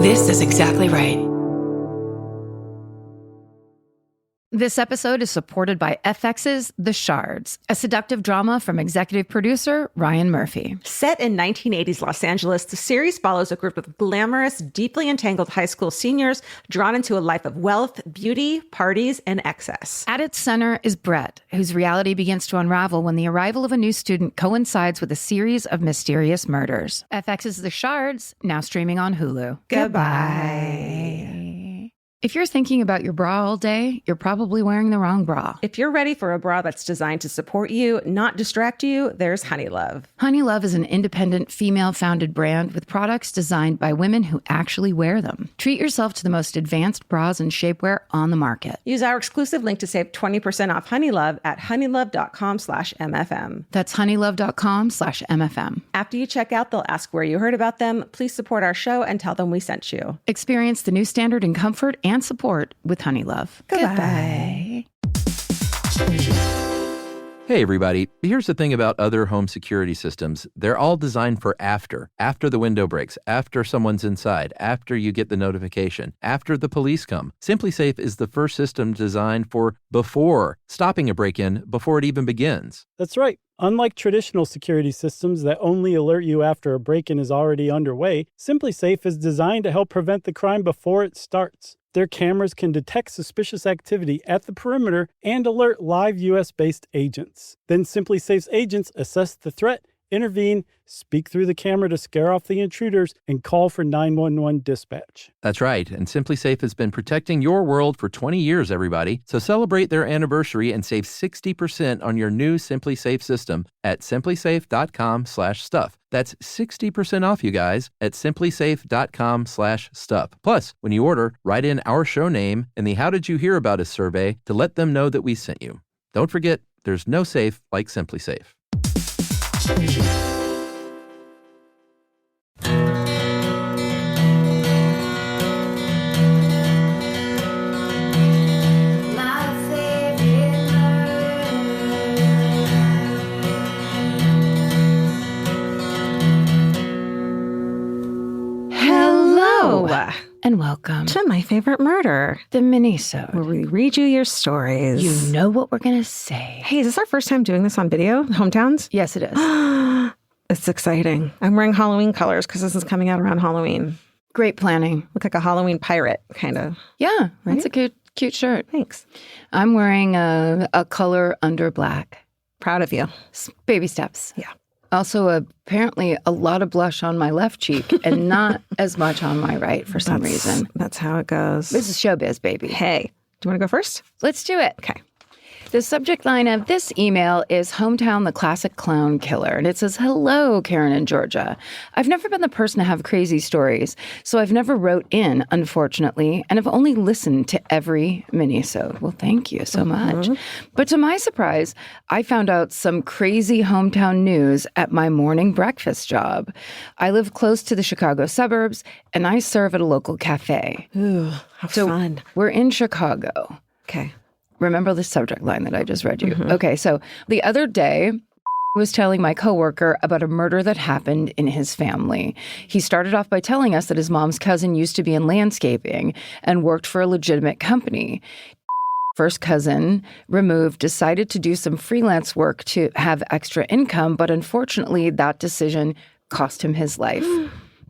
This is exactly right. This episode is supported by FX's The Shards, a seductive drama from executive producer Ryan Murphy. Set in 1980s Los Angeles, the series follows a group of glamorous, deeply entangled high school seniors drawn into a life of wealth, beauty, parties, and excess. At its center is Brett, whose reality begins to unravel when the arrival of a new student coincides with a series of mysterious murders. FX's The Shards, now streaming on Hulu. Goodbye. If you're thinking about your bra all day, you're probably wearing the wrong bra. If you're ready for a bra that's designed to support you, not distract you, there's Honeylove. Honeylove is an independent, female-founded brand with products designed by women who actually wear them. Treat yourself to the most advanced bras and shapewear on the market. Use our exclusive link to save 20% off Honeylove at honeylove.com/MFM. That's honeylove.com/MFM. After you check out, they'll ask where you heard about them. Please support our show and tell them we sent you. Experience the new standard in comfort and support with Honeylove. Goodbye. Hey everybody, here's the thing about other home security systems. They're all designed for after the window breaks, after someone's inside, after you get the notification, after the police come. SimpliSafe is the first system designed for before, stopping a break-in before it even begins. That's right. Unlike traditional security systems that only alert you after a break-in is already underway, SimpliSafe is designed to help prevent the crime before it starts. Their cameras can detect suspicious activity at the perimeter and alert live U.S.-based agents. Then SimpliSafe's agents assess the threat, intervene, speak through the camera to scare off the intruders, and call for 911 dispatch. That's right, and SimpliSafe has been protecting your world for 20 years, everybody. So celebrate their anniversary and save 60% on your new SimpliSafe system at simplisafe.com/stuff. That's 60% off, you guys, at simplisafe.com/stuff. Plus, when you order, write in our show name and the How Did You Hear About Us survey to let them know that we sent you. Don't forget, there's no safe like SimpliSafe. And welcome To My Favorite Murder, the Minisode, where we read you your stories. You know what we're going to say. Hey, is this our first time doing this on video? Hometowns? Yes, it is. It's exciting. I'm wearing Halloween colors because this is coming out around Halloween. Great planning. Look like a Halloween pirate, kind of. Yeah, that's a cute shirt. Thanks. I'm wearing a color under black. Proud of you. Baby steps. Yeah. Also, apparently, a lot of blush on my left cheek and not as much on my right for some reason. That's how it goes. This is showbiz, baby. Hey, do you want to go first? Let's do it. Okay. The subject line of this email is Hometown, the Classic Clown Killer. And it says, hello, Karen and Georgia. I've never been the person to have crazy stories, so I've never wrote in, unfortunately, and have only listened to every minisode. Well, thank you so much. But to my surprise, I found out some crazy hometown news at my morning breakfast job. I live close to the Chicago suburbs, and I serve at a local cafe. Ooh, how fun. We're in Chicago. Okay. Remember the subject line that I just read you. Okay, so the other day, I was telling my coworker about a murder that happened in his family. He started off by telling us that his mom's cousin used to be in landscaping and worked for a legitimate company. First cousin, removed, decided to do some freelance work to have extra income, but unfortunately, that decision cost him his life.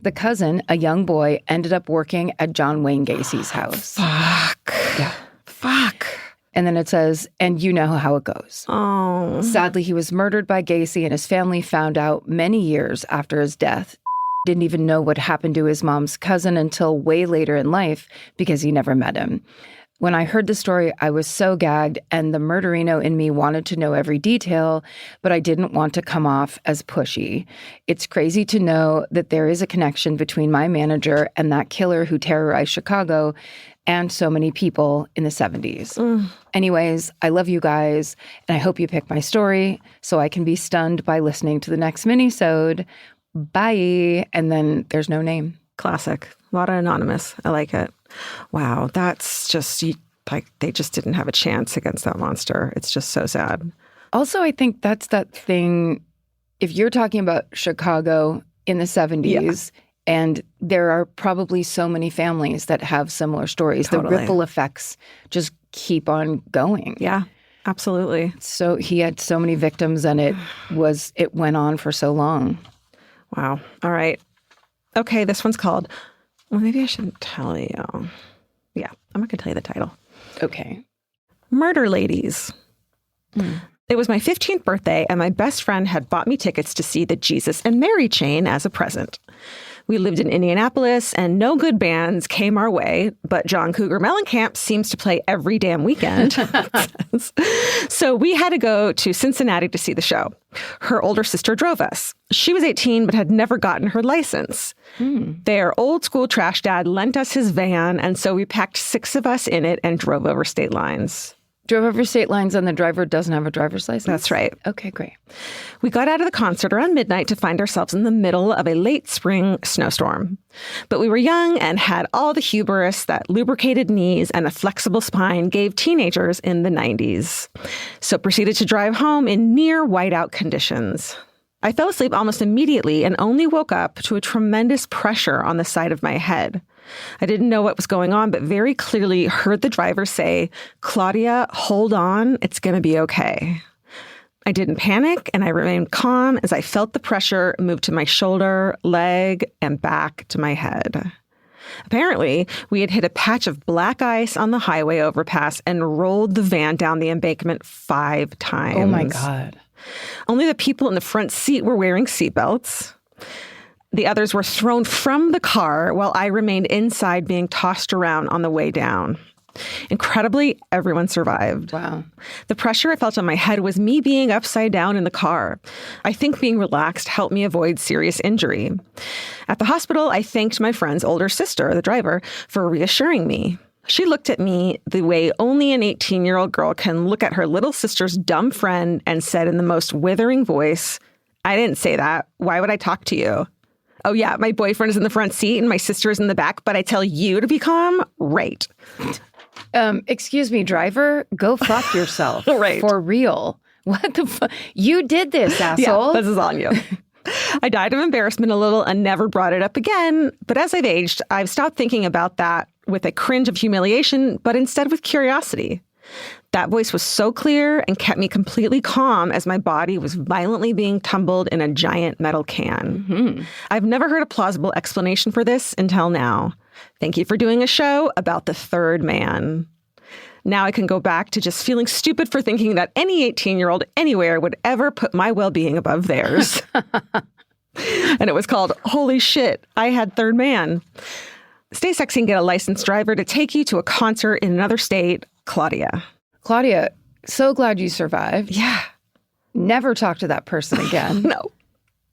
The cousin, a young boy, ended up working at John Wayne Gacy's house. Fuck. Yeah. Fuck. And then it says, and you know how it goes. Oh. Sadly, he was murdered by Gacy, and his family found out many years after his death. Didn't even know what happened to his mom's cousin until way later in life because he never met him. When I heard the story, I was so gagged, and the murderino in me wanted to know every detail, but I didn't want to come off as pushy. It's crazy to know that there is a connection between my manager and that killer who terrorized Chicago and so many people in the 70s. Anyways, I love you guys, and I hope you pick my story so I can be stunned by listening to the next minisode. Bye. And then there's no name. Classic. A lot of anonymous. I like it. Wow. That's just, like, they just didn't have a chance against that monster. It's just so sad. Also, I think that's that thing, if you're talking about Chicago in the 70s, And there are probably so many families that have similar stories. Totally. The ripple effects just keep on going. Yeah, absolutely. So he had so many victims, and it went on for so long. Wow. All right. Okay, this one's called, well, maybe I shouldn't tell you. Yeah, I'm not going to tell you the title. Okay. Murder Ladies. It was my 15th birthday, and my best friend had bought me tickets to see the Jesus and Mary chain as a present. We lived in Indianapolis, and no good bands came our way, but John Cougar Mellencamp seems to play every damn weekend. So we had to go to Cincinnati to see the show. Her older sister drove us. She was 18, but had never gotten her license. Their old school trash dad lent us his van, and so we packed 6 of us in it and drove over state lines. Drove over state lines and the driver doesn't have a driver's license? That's right. Okay, great. We got out of the concert around midnight to find ourselves in the middle of a late spring snowstorm. But we were young and had all the hubris that lubricated knees and a flexible spine gave teenagers in the 90s. So proceeded to drive home in near whiteout conditions. I fell asleep almost immediately and only woke up to a tremendous pressure on the side of my head. I didn't know what was going on, but very clearly heard the driver say, "Claudia, hold on, it's going to be okay." I didn't panic, and I remained calm as I felt the pressure move to my shoulder, leg, and back to my head. Apparently, we had hit a patch of black ice on the highway overpass and rolled the van down the embankment 5 times. Oh, my God. Only the people in the front seat were wearing seatbelts. The others were thrown from the car while I remained inside being tossed around on the way down. Incredibly, everyone survived. Wow. The pressure I felt on my head was me being upside down in the car. I think being relaxed helped me avoid serious injury. At the hospital, I thanked my friend's older sister, the driver, for reassuring me. She looked at me the way only an 18-year-old girl can look at her little sister's dumb friend and said in the most withering voice, "I didn't say that. Why would I talk to you? Oh, yeah, my boyfriend is in the front seat and my sister is in the back, but I tell you to be calm? Right." Excuse me, driver, go fuck yourself. Right. For real. What the fuck? You did this, asshole. Yeah, this is on you. I died of embarrassment a little and never brought it up again. But as I've aged, I've stopped thinking about that with a cringe of humiliation, but instead with curiosity. That voice was so clear and kept me completely calm as my body was violently being tumbled in a giant metal can. Mm-hmm. I've never heard a plausible explanation for this until now. Thank you for doing a show about the third man. Now I can go back to just feeling stupid for thinking that any 18-year-old anywhere would ever put my well-being above theirs. And it was called, "Holy shit, I had third man." Stay sexy and get a licensed driver to take you to a concert in another state. Claudia. Claudia, so glad you survived. Yeah. Never talk to that person again. No.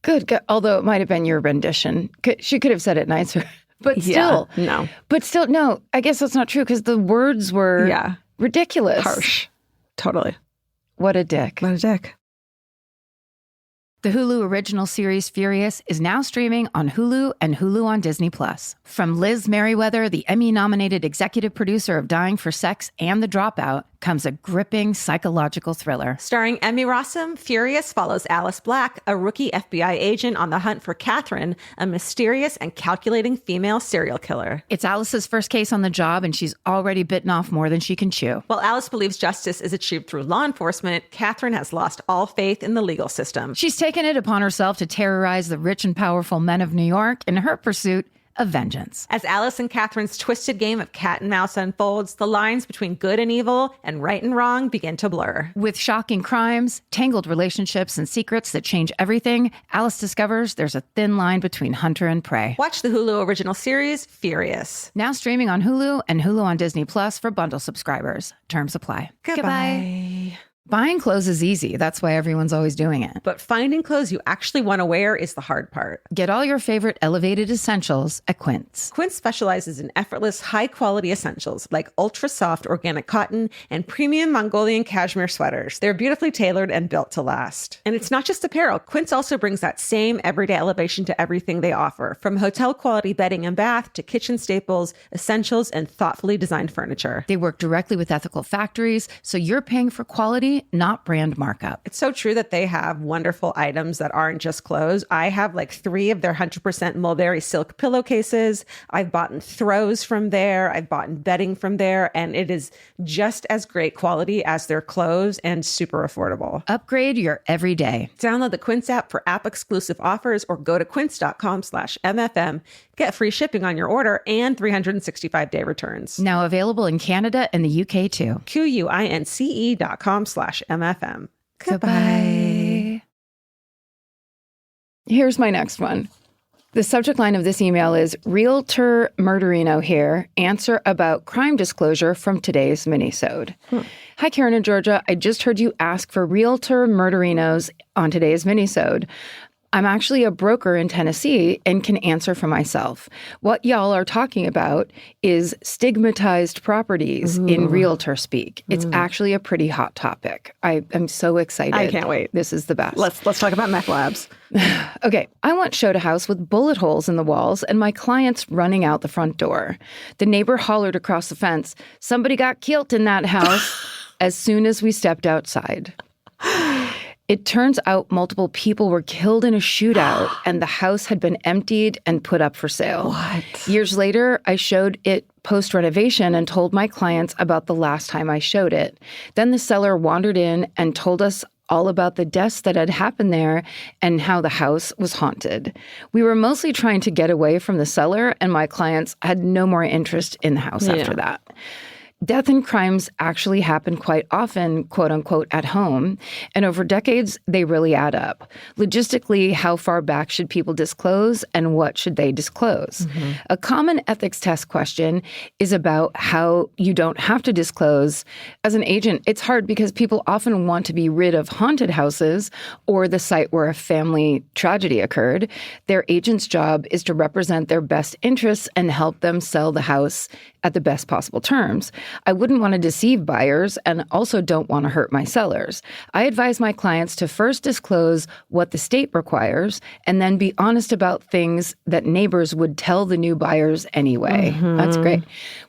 Good. Although it might have been your rendition. She could have said it nicer. But still. Yeah, no. But still, no, I guess that's not true because the words were ridiculous. Harsh. Totally. What a dick. What a dick. The Hulu original series Furious is now streaming on Hulu and Hulu on Disney+. From Liz Merriweather, the Emmy-nominated executive producer of Dying for Sex and The Dropout, comes a gripping psychological thriller. Starring Emmy Rossum, Furious follows Alice Black, a rookie FBI agent on the hunt for Catherine, a mysterious and calculating female serial killer. It's Alice's first case on the job, and she's already bitten off more than she can chew. While Alice believes justice is achieved through law enforcement, Catherine has lost all faith in the legal system. She's taken it upon herself to terrorize the rich and powerful men of New York in her pursuit of vengeance. As Alice and Catherine's twisted game of cat and mouse unfolds, the lines between good and evil and right and wrong begin to blur. With shocking crimes, tangled relationships, and secrets that change everything, Alice discovers there's a thin line between hunter and prey. Watch the Hulu original series, Furious. Now streaming on Hulu and Hulu on Disney Plus for bundle subscribers. Terms apply. Goodbye. Buying clothes is easy. That's why everyone's always doing it. But finding clothes you actually want to wear is the hard part. Get all your favorite elevated essentials at Quince. Quince specializes in effortless, high-quality essentials like ultra-soft organic cotton and premium Mongolian cashmere sweaters. They're beautifully tailored and built to last. And it's not just apparel. Quince also brings that same everyday elevation to everything they offer, from hotel-quality bedding and bath to kitchen staples, essentials, and thoughtfully designed furniture. They work directly with ethical factories, so you're paying for quality quality, not brand markup. It's so true that they have wonderful items that aren't just clothes. I have like 3 of their 100% mulberry silk pillowcases. I've bought throws from there. I've bought bedding from there. And it is just as great quality as their clothes and super affordable. Upgrade your everyday. Download the Quince app for app-exclusive offers or go to quince.com/MFM. Get free shipping on your order and 365-day returns. Now available in Canada and the UK too. QUINCE.com/MFM. Goodbye. Here's my next one. The subject line of this email is Realtor Murderino here. Answer about crime disclosure from today's Minisode. Hi, Karen and Georgia. I just heard you ask for Realtor Murderinos on today's Minisode. I'm actually a broker in Tennessee and can answer for myself. What y'all are talking about is stigmatized properties in realtor speak. It's actually a pretty hot topic. I am so excited. I can't wait. This is the best. Let's talk about meth labs. Okay, I once showed a house with bullet holes in the walls and my clients running out the front door. The neighbor hollered across the fence, "Somebody got killed in that house," as soon as we stepped outside. It turns out multiple people were killed in a shootout and the house had been emptied and put up for sale. What? Years later, I showed it post-renovation and told my clients about the last time I showed it. Then the seller wandered in and told us all about the deaths that had happened there and how the house was haunted. We were mostly trying to get away from the seller, and my clients had no more interest in the house after that. Death and crimes actually happen quite often, quote unquote, at home. And over decades, they really add up. Logistically, how far back should people disclose and what should they disclose? A common ethics test question is about how you don't have to disclose. As an agent, it's hard because people often want to be rid of haunted houses or the site where a family tragedy occurred. Their agent's job is to represent their best interests and help them sell the house at the best possible terms. I wouldn't want to deceive buyers and also don't want to hurt my sellers. I advise my clients to first disclose what the state requires and then be honest about things that neighbors would tell the new buyers anyway. That's great.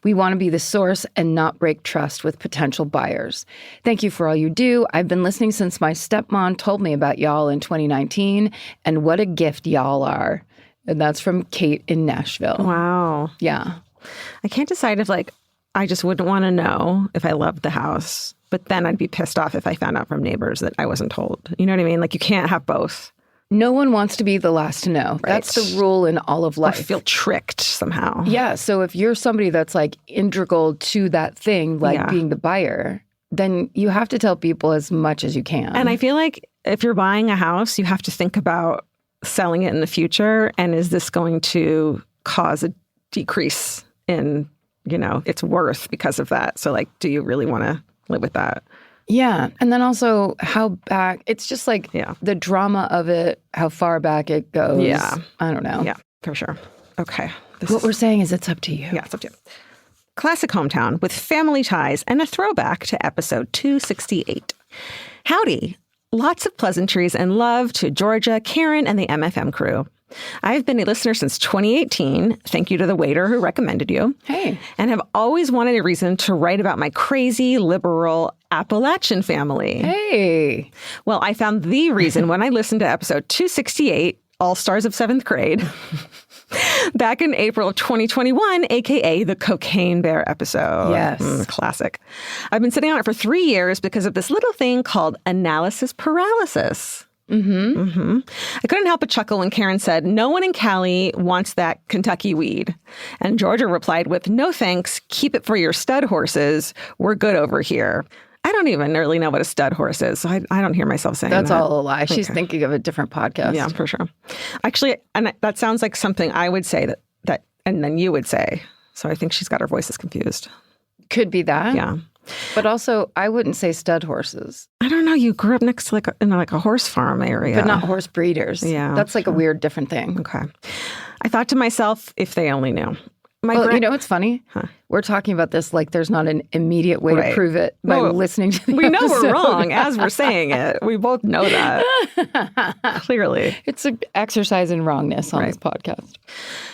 We want to be the source and not break trust with potential buyers. Thank you for all you do. I've been listening since my stepmom told me about y'all in 2019, and what a gift y'all are. And that's from Kate in Nashville. Wow. Yeah. I can't decide if I just wouldn't want to know if I loved the house, but then I'd be pissed off if I found out from neighbors that I wasn't told. You know what I mean? Like, you can't have both. No one wants to be the last to know. Right. That's the rule in all of life. Or feel tricked somehow. Yeah. So if you're somebody that's like integral to that thing, like being the buyer, then you have to tell people as much as you can. And I feel like if you're buying a house, you have to think about selling it in the future. And is this going to cause a decrease in, its worth because of that? So do you really want to live with that? Yeah. And then also how back, it's just the drama of it, how far back it goes. Yeah. I don't know. Yeah, for sure. Okay. What we're saying is it's up to you. Yeah, it's up to you. Classic hometown with family ties and a throwback to episode 268. Howdy. Lots of pleasantries and love to Georgia, Karen, and the MFM crew. I've been a listener since 2018. Thank you to the waiter who recommended you. Hey. And have always wanted a reason to write about my crazy, liberal Appalachian family. Hey. Well, I found the reason when I listened to episode 268, All Stars of 7th Grade, back in April of 2021, a.k.a. the Cocaine Bear episode. Yes. Classic. I've been sitting on it for 3 years because of this little thing called analysis paralysis. I couldn't help but chuckle when Karen said, "No one in Cali wants that Kentucky weed." And Georgia replied with, "No thanks. Keep it for your stud horses. We're good over here." I don't even really know what a stud horse is, so I don't hear myself saying That's that. all a lie. She's thinking of a different podcast. Yeah, for sure. Actually, and that sounds like something I would say that and then you would say. So I think she's got her voices confused. Could be that. Yeah. But also, I wouldn't say stud horses. I don't know. You grew up next to in a horse farm area. But not horse breeders. Yeah. That's a weird, different thing. Okay. I thought to myself, if they only knew. You know what's funny? Huh. We're talking about this like there's not an immediate way to prove it by listening to the We episode. know we're wrong as we're saying it. We both know that. Clearly. It's an exercise in wrongness on this podcast.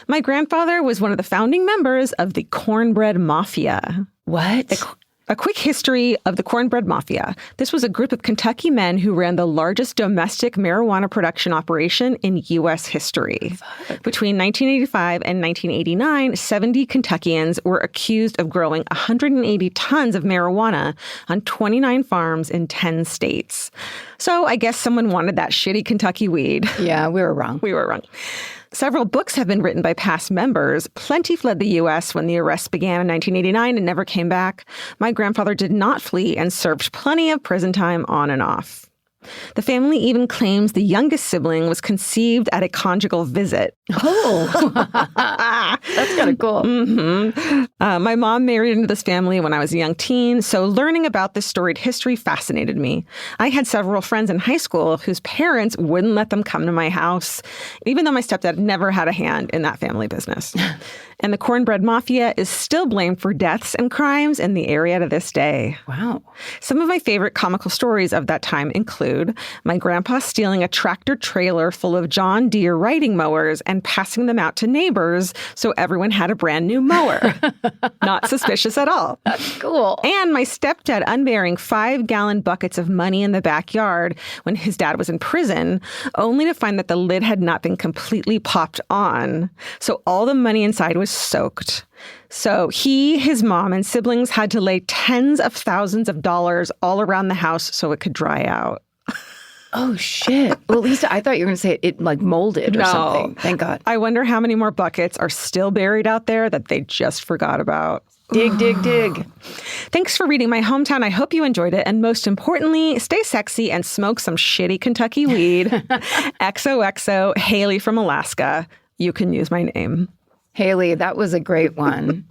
My grandfather was one of the founding members of the Cornbread Mafia. What? A quick history of the Cornbread Mafia. This was a group of Kentucky men who ran the largest domestic marijuana production operation in U.S. history. Between 1985 and 1989, 70 Kentuckians were accused of growing 180 tons of marijuana on 29 farms in 10 states. So I guess someone wanted that shitty Kentucky weed. Yeah, we were wrong. We were wrong. Several books have been written by past members. Plenty fled the U.S. when the arrests began in 1989 and never came back. My grandfather did not flee and served plenty of prison time on and off. The family even claims the youngest sibling was conceived at a conjugal visit. Oh, that's kind of cool. My mom married into this family when I was a young teen, so learning about this storied history fascinated me. I had several friends in high school whose parents wouldn't let them come to my house, even though my stepdad never had a hand in that family business. And the Cornbread Mafia is still blamed for deaths and crimes in the area to this day. Wow. Some of my favorite comical stories of that time include my grandpa stealing a tractor trailer full of John Deere riding mowers and passing them out to neighbors so everyone had a brand new mower. Not suspicious at all. That's cool. And my stepdad unburying 5-gallon buckets of money in the backyard when his dad was in prison, only to find that the lid had not been completely popped on. So all the money inside was soaked. So he, his mom, and siblings had to lay tens of thousands of dollars all around the house so it could dry out. Oh, shit. Well, at least I thought you were going to say it like molded or something. Thank God. I wonder how many more buckets are still buried out there that they just forgot about. Dig, dig, dig. Thanks for reading my hometown. I hope you enjoyed it. And most importantly, stay sexy and smoke some shitty Kentucky weed. XOXO, Haley from Alaska. You can use my name. Haley, that was a great one.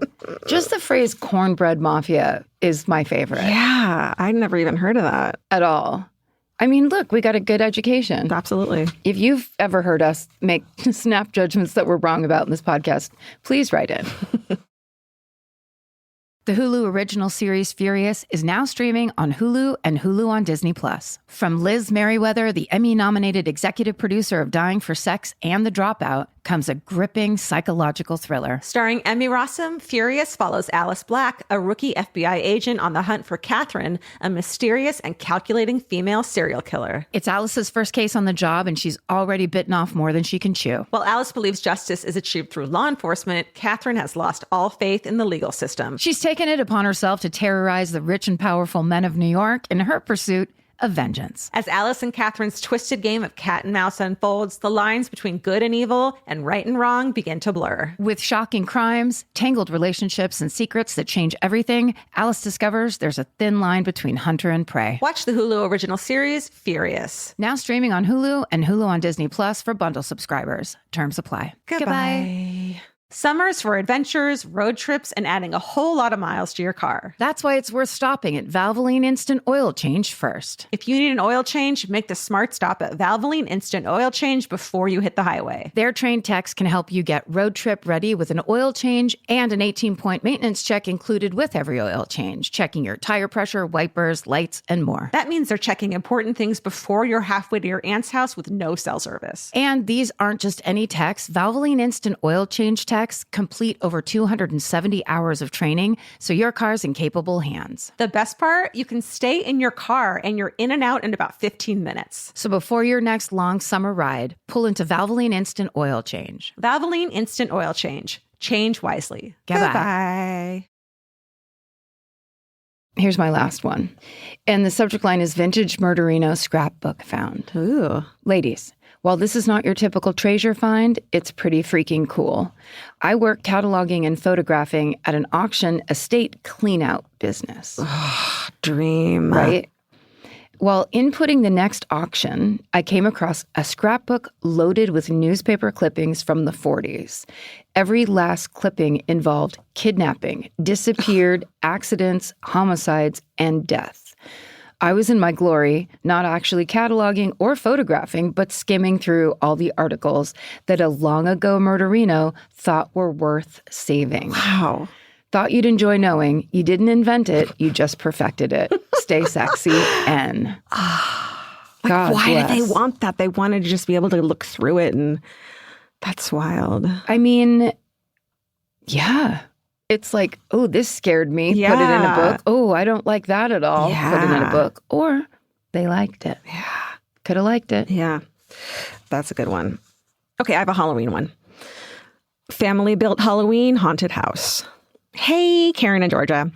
Just the phrase cornbread mafia is my favorite. Yeah, I'd never even heard of that. At all. I mean, look, we got a good education. Absolutely. If you've ever heard us make snap judgments that we're wrong about in this podcast, please write in. The Hulu original series Furious is now streaming on Hulu and Hulu on Disney+. From Liz Merriweather, the Emmy-nominated executive producer of Dying for Sex and The Dropout, comes a gripping psychological thriller. Starring Emmy Rossum, Furious follows Alice Black, a rookie FBI agent on the hunt for Catherine, a mysterious and calculating female serial killer. It's Alice's first case on the job, and she's already bitten off more than she can chew. While Alice believes justice is achieved through law enforcement, Catherine has lost all faith in the legal system. She's taken it upon herself to terrorize the rich and powerful men of New York in her pursuit of vengeance. As Alice and Catherine's twisted game of cat and mouse unfolds, the lines between good and evil and right and wrong begin to blur. With shocking crimes, tangled relationships, and secrets that change everything, Alice discovers there's a thin line between hunter and prey. Watch the Hulu original series, Furious. Now streaming on Hulu and Hulu on Disney Plus for bundle subscribers. Terms apply. Goodbye. Summers for adventures, road trips, and adding a whole lot of miles to your car. That's why it's worth stopping at Valvoline Instant Oil Change first. If you need an oil change, make the smart stop at Valvoline Instant Oil Change before you hit the highway. Their trained techs can help you get road trip ready with an oil change and an 18-point maintenance check included with every oil change, checking your tire pressure, wipers, lights, and more. That means they're checking important things before you're halfway to your aunt's house with no cell service. And these aren't just any techs. Valvoline Instant Oil Change techs complete over 270 hours of training, so your car's in capable hands. The best part, you can stay in your car and you're in and out in about 15 minutes. So before your next long summer ride, pull into Valvoline Instant Oil Change. Valvoline Instant Oil Change. Change wisely. Goodbye. Goodbye. Here's my last one. And the subject line is Vintage Murderino Scrapbook Found. Ooh. Ladies, while this is not your typical treasure find, it's pretty freaking cool. I work cataloging and photographing at an auction estate clean-out business. Dream. Right? While inputting the next auction, I came across a scrapbook loaded with newspaper clippings from the 40s. Every last clipping involved kidnapping, disappeared, accidents, homicides, and death. I was in my glory, not actually cataloging or photographing, but skimming through all the articles that a long ago murderino thought were worth saving. Wow. Thought you'd enjoy knowing you didn't invent it, you just perfected it. Stay sexy, N. God why bless. do they want that? They wanted to just be able to look through it, and that's wild. I mean, yeah. It's like, oh, this scared me. Put it in a Yeah. book. Oh, I don't like that at all. Put it in a Yeah. book. Or they liked it. Yeah. Could have liked it. Yeah. That's a good one. Okay, I have a Halloween one. Family-built Halloween haunted house. Hey, Karen and Georgia.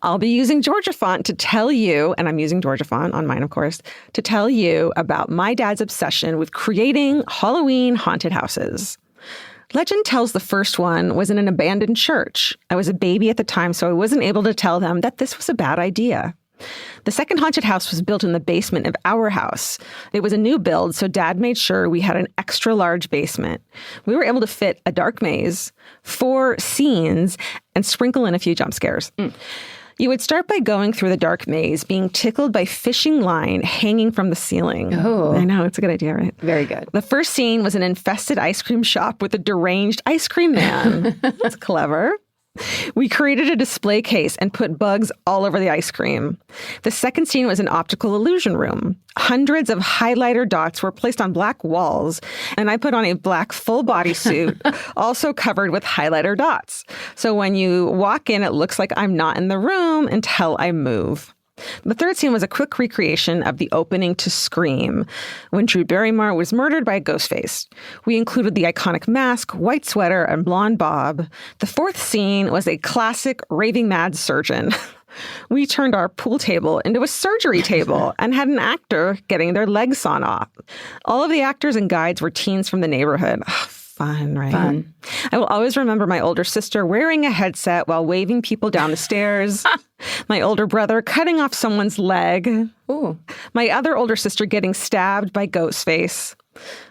I'll be using Georgia font to tell you, and I'm using Georgia font on mine, of course, to tell you about my dad's obsession with creating Halloween haunted houses. Legend tells the first one was in an abandoned church. I was a baby at the time, so I wasn't able to tell them that this was a bad idea. The second haunted house was built in the basement of our house. It was a new build, so Dad made sure we had an extra large basement. We were able to fit a dark maze, 4 scenes, and sprinkle in a few jump scares. You would start by going through the dark maze, being tickled by fishing line hanging from the ceiling. Oh. I know, it's a good idea, right? Very good. The first scene was an infested ice cream shop with a deranged ice cream man. That's clever. We created a display case and put bugs all over the ice cream. The second scene was an optical illusion room. Hundreds of highlighter dots were placed on black walls, and I put on a black full bodysuit, also covered with highlighter dots. So when you walk in, it looks like I'm not in the room until I move. The third scene was a quick recreation of the opening to Scream, when Drew Barrymore was murdered by a ghost face. We included the iconic mask, white sweater, and blonde bob. The fourth scene was a classic raving mad surgeon. We turned our pool table into a surgery table and had an actor getting their legs sawn off. All of the actors and guides were teens from the neighborhood. Fun, right? Fun. I will always remember my older sister wearing a headset while waving people down the stairs. My older brother cutting off someone's leg. Ooh. My other older sister getting stabbed by Ghostface.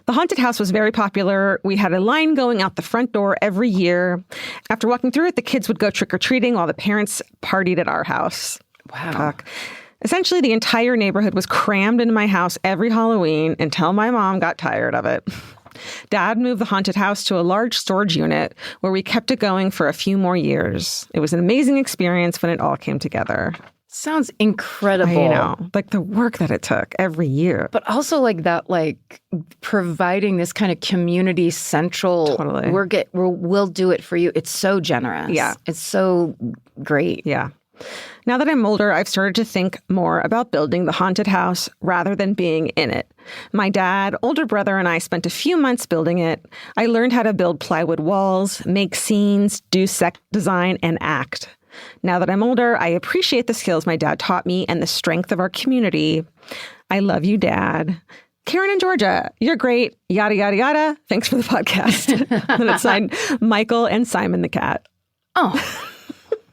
The haunted house was very popular. We had a line going out the front door every year. After walking through it, the kids would go trick-or-treating while the parents partied at our house. Wow. Fuck. Essentially, the entire neighborhood was crammed into my house every Halloween until my mom got tired of it. Dad moved the haunted house to a large storage unit where we kept it going for a few more years. It was an amazing experience when it all came together. Sounds incredible. I know, like the work that it took every year. But also like that, like providing this kind of community central. Totally. We'll do it for you. It's so generous. Yeah. It's so great. Yeah. Now that I'm older, I've started to think more about building the haunted house rather than being in it. My dad, older brother, and I spent a few months building it. I learned how to build plywood walls, make scenes, do set design, and act. Now that I'm older, I appreciate the skills my dad taught me and the strength of our community. I love you, Dad. Karen and Georgia, you're great. Yada, yada, yada. Thanks for the podcast. And it's signed Michael and Simon the cat. Oh.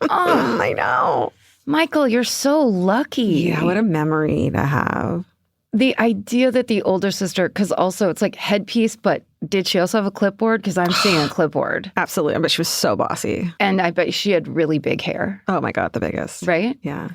Oh, I know. Michael, you're so lucky. Yeah, what a memory to have. The idea that the older sister, because also it's like headpiece, but did she also have a clipboard? Because I'm seeing a clipboard. Absolutely. But she was so bossy. And I bet she had really big hair. Oh my God, the biggest. Right? Yeah.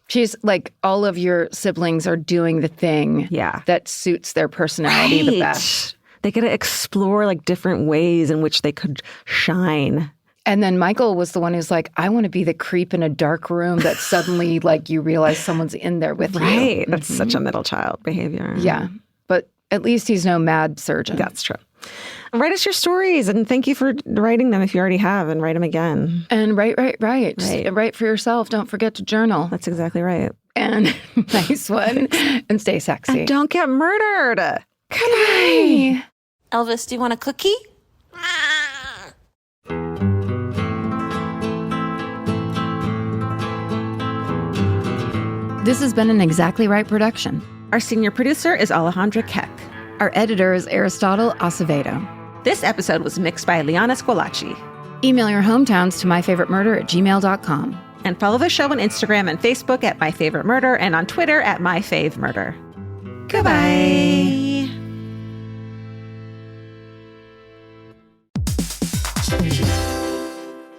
She's like, all of your siblings are doing the thing that suits their personality the best. They get to explore like different ways in which they could shine. And then Michael was the one who's like, I want to be the creep in a dark room that suddenly like you realize someone's in there with you. Right. That's such a middle child behavior. Yeah. But at least he's no mad surgeon. That's true. Write us your stories and thank you for writing them if you already have, and write them again. And write. Write for yourself. Don't forget to journal. That's exactly right. And nice one. And stay sexy. And don't get murdered. Goodbye. Elvis, do you want a cookie? This has been an Exactly Right production. Our senior producer is Alejandra Keck. Our editor is Aristotle Acevedo. This episode was mixed by Liana Squilacci. Email your hometowns to myfavoritemurder@gmail.com. And follow the show on Instagram and Facebook at My Favorite Murder and on Twitter at My Fave Murder. Goodbye.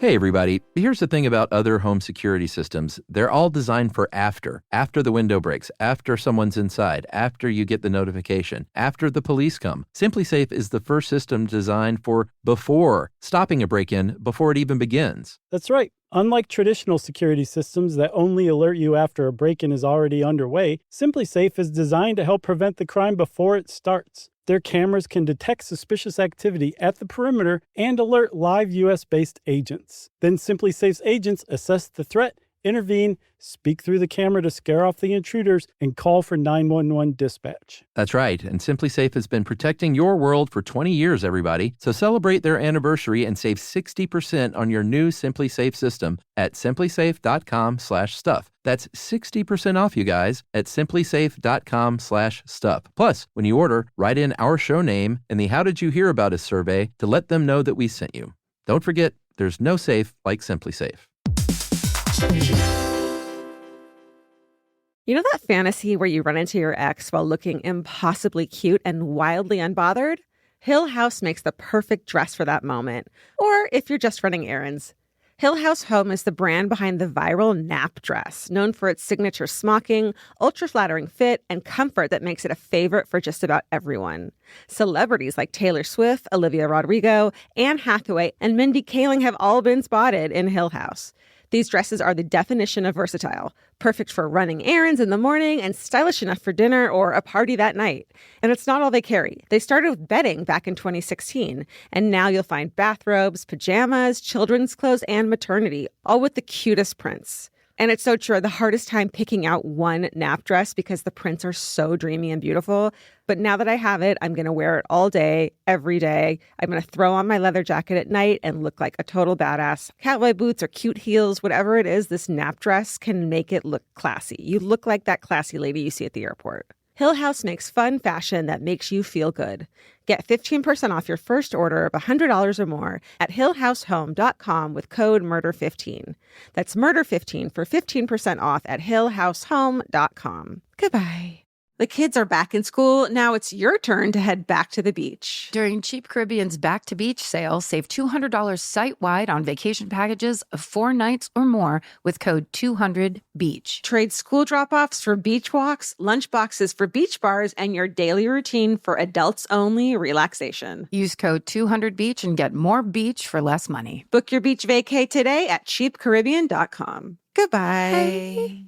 Hey, everybody. Here's the thing about other home security systems. They're all designed for after the window breaks, after someone's inside, after you get the notification, after the police come. SimpliSafe is the first system designed for before, stopping a break-in before it even begins. That's right. Unlike traditional security systems that only alert you after a break-in is already underway, SimpliSafe is designed to help prevent the crime before it starts. Their cameras can detect suspicious activity at the perimeter and alert live US-based agents. Then Simply Safe's agents assess the threat, intervene, speak through the camera to scare off the intruders, and call for 911 dispatch. That's right, and Simply Safe has been protecting your world for 20 years, everybody. So celebrate their anniversary and save 60% on your new Simply Safe system at simplysafe.com/stuff. That's 60% off, you guys, at simplysafe.com/stuff. Plus, when you order, write in our show name and the How Did You Hear About Us survey to let them know that we sent you. Don't forget, there's no safe like Simply Safe. You know that fantasy where you run into your ex while looking impossibly cute and wildly unbothered? Hill House makes the perfect dress for that moment. Or if you're just running errands. Hill House Home is the brand behind the viral nap dress, known for its signature smocking, ultra-flattering fit, and comfort that makes it a favorite for just about everyone. Celebrities like Taylor Swift, Olivia Rodrigo, Anne Hathaway, and Mindy Kaling have all been spotted in Hill House. These dresses are the definition of versatile, perfect for running errands in the morning and stylish enough for dinner or a party that night. And it's not all they carry. They started with bedding back in 2016, and now you'll find bathrobes, pajamas, children's clothes, and maternity, all with the cutest prints. And it's so true. The hardest time picking out one nap dress because the prints are so dreamy and beautiful. But now that I have it, I'm going to wear it all day, every day. I'm going to throw on my leather jacket at night and look like a total badass. Cowboy boots or cute heels, whatever it is, this nap dress can make it look classy. You look like that classy lady you see at the airport. Hill House makes fun fashion that makes you feel good. Get 15% off your first order of $100 or more at hillhousehome.com with code MURDER15. That's MURDER15 for 15% off at hillhousehome.com. Goodbye. The kids are back in school. Now it's your turn to head back to the beach. During Cheap Caribbean's Back to Beach sale, save $200 site-wide on vacation packages of 4 nights or more with code 200BEACH. Trade school drop-offs for beach walks, lunch boxes for beach bars, and your daily routine for adults-only relaxation. Use code 200BEACH and get more beach for less money. Book your beach vacay today at cheapcaribbean.com. Goodbye. Bye.